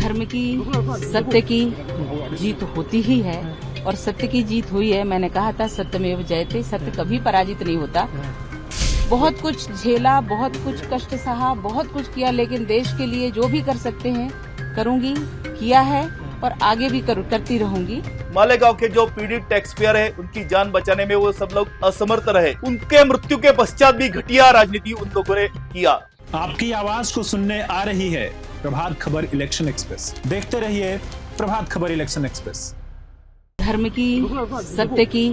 धर्म की, सत्य की जीत होती ही है और सत्य की जीत हुई है। मैंने कहा था सत्यमेव जयते, सत्य कभी पराजित नहीं होता। बहुत कुछ झेला, बहुत कुछ कष्ट सहा, बहुत कुछ किया, लेकिन देश के लिए जो भी कर सकते हैं करूंगी, किया है और आगे भी करती रहूंगी। मालेगांव के जो पीड़ित टैक्स पेयर है, उनकी जान बचाने में वो सब लोग असमर्थ रहे। उनके मृत्यु के पश्चात भी घटिया राजनीति उन लोगों ने किया। आपकी आवाज को सुनने आ रही है प्रभात खबर इलेक्शन एक्सप्रेस। देखते रहिए प्रभात खबर इलेक्शन एक्सप्रेस। धर्म की, सत्य की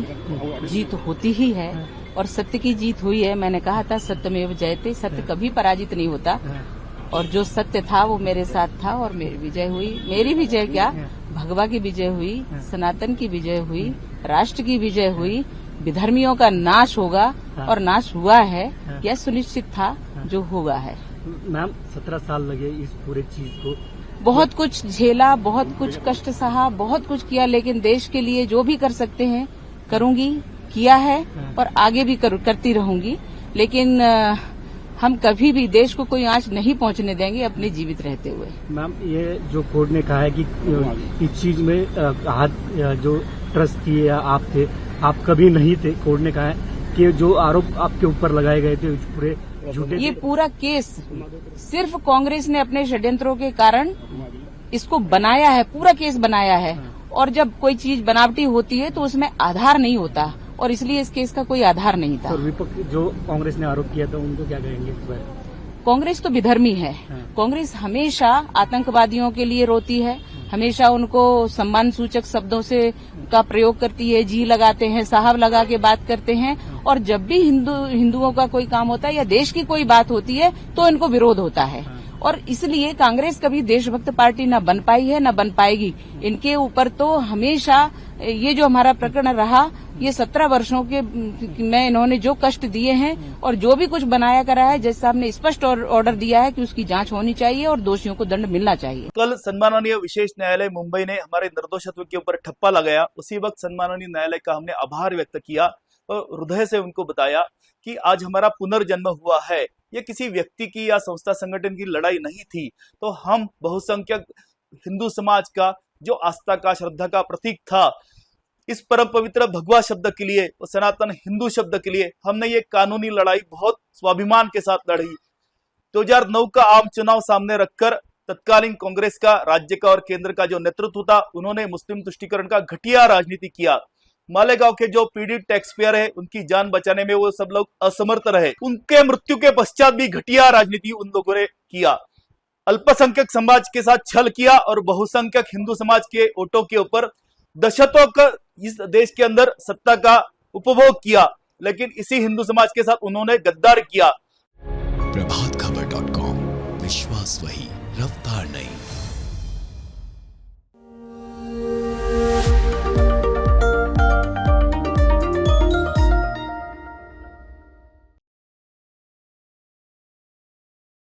जीत होती ही है और सत्य की जीत हुई है। मैंने कहा था सत्यमेव जयते, सत्य कभी पराजित नहीं होता और जो सत्य था वो मेरे साथ था और मेरी विजय हुई। मेरी विजय क्या, भगवा की विजय हुई, सनातन की विजय हुई, राष्ट्र की विजय हुई। विधर्मियों का नाश होगा और नाश हुआ है, यह सुनिश्चित था, जो होगा है। मैम 17 साल लगे इस पूरे चीज को। बहुत कुछ झेला, बहुत कुछ कष्ट सहा, बहुत कुछ किया, लेकिन देश के लिए जो भी कर सकते हैं करूंगी, किया है और आगे भी करती रहूंगी। लेकिन हम कभी भी देश को कोई आंच नहीं पहुंचने देंगे अपने जीवित रहते हुए। मैम ये जो कोर्ट ने कहा है कि इस चीज में हाथ जो ट्रस्टी या आप थे, आप कभी नहीं थे। कोर्ट ने कहा है कि जो आरोप आपके ऊपर लगाए गए थे पूरे झूठे। ये पूरा केस सिर्फ कांग्रेस ने अपने षड्यंत्रों के कारण इसको बनाया है, पूरा केस बनाया है। और जब कोई चीज बनावटी होती है तो उसमें आधार नहीं होता और इसलिए इस केस का कोई आधार नहीं था। विपक्ष जो कांग्रेस ने आरोप किया था उनको क्या कहेंगे? कांग्रेस तो विधर्मी है। कांग्रेस हमेशा आतंकवादियों के लिए रोती है, हमेशा उनको सम्मान सूचक शब्दों से का प्रयोग करती है, जी लगाते हैं, साहब लगा के बात करते हैं। और जब भी हिंदुओं का कोई काम होता है या देश की कोई बात होती है तो इनको विरोध होता है और इसलिए कांग्रेस कभी देशभक्त पार्टी न बन पाई है न बन पाएगी। इनके ऊपर तो हमेशा ये जो हमारा प्रकरण रहा, ये 17 वर्षों के में इन्होंने जो कष्ट दिए हैं और जो भी कुछ बनाया करा है, जज साहब ने स्पष्ट ऑर्डर दिया है कि उसकी जांच होनी चाहिए और दोषियों को दंड मिलना चाहिए। कल सम्माननीय विशेष न्यायालय मुंबई ने हमारे निर्दोषत्व के ऊपर ठप्पा लगाया। उसी वक्त सम्माननीय न्यायालय का हमने आभार व्यक्त किया और हृदय से उनको बताया कि आज हमारा पुनर्जन्म हुआ है। ये किसी व्यक्ति की या संस्था संगठन की लड़ाई नहीं थी। तो हम बहुसंख्यक हिंदू समाज का जो आस्था का, श्रद्धा का प्रतीक था, इस परम पवित्र भगवा शब्द के लिए और सनातन हिंदू शब्द के लिए हमने ये कानूनी लड़ाई बहुत स्वाभिमान के साथ लड़ी। 2009 का आम चुनाव सामने रखकर तत्कालीन कांग्रेस का राज्य का और केंद्र का जो नेतृत्व था, उन्होंने मुस्लिम तुष्टीकरण का घटिया राजनीति किया। मालेगांव के जो पीड़ित टैक्स पेयर है, उनकी जान बचाने में वो सब लोग असमर्थ रहे। उनके मृत्यु के पश्चात भी घटिया राजनीति उन लोगों ने किया। अल्पसंख्यक समाज के साथ छल किया और बहुसंख्यक हिंदू समाज के वोटों के ऊपर दशकों का इस देश के अंदर सत्ता का उपभोग किया, लेकिन इसी हिंदू समाज के साथ उन्होंने गद्दार किया। प्रभातखबर.com, विश्वास वही, रफ्तार नहीं।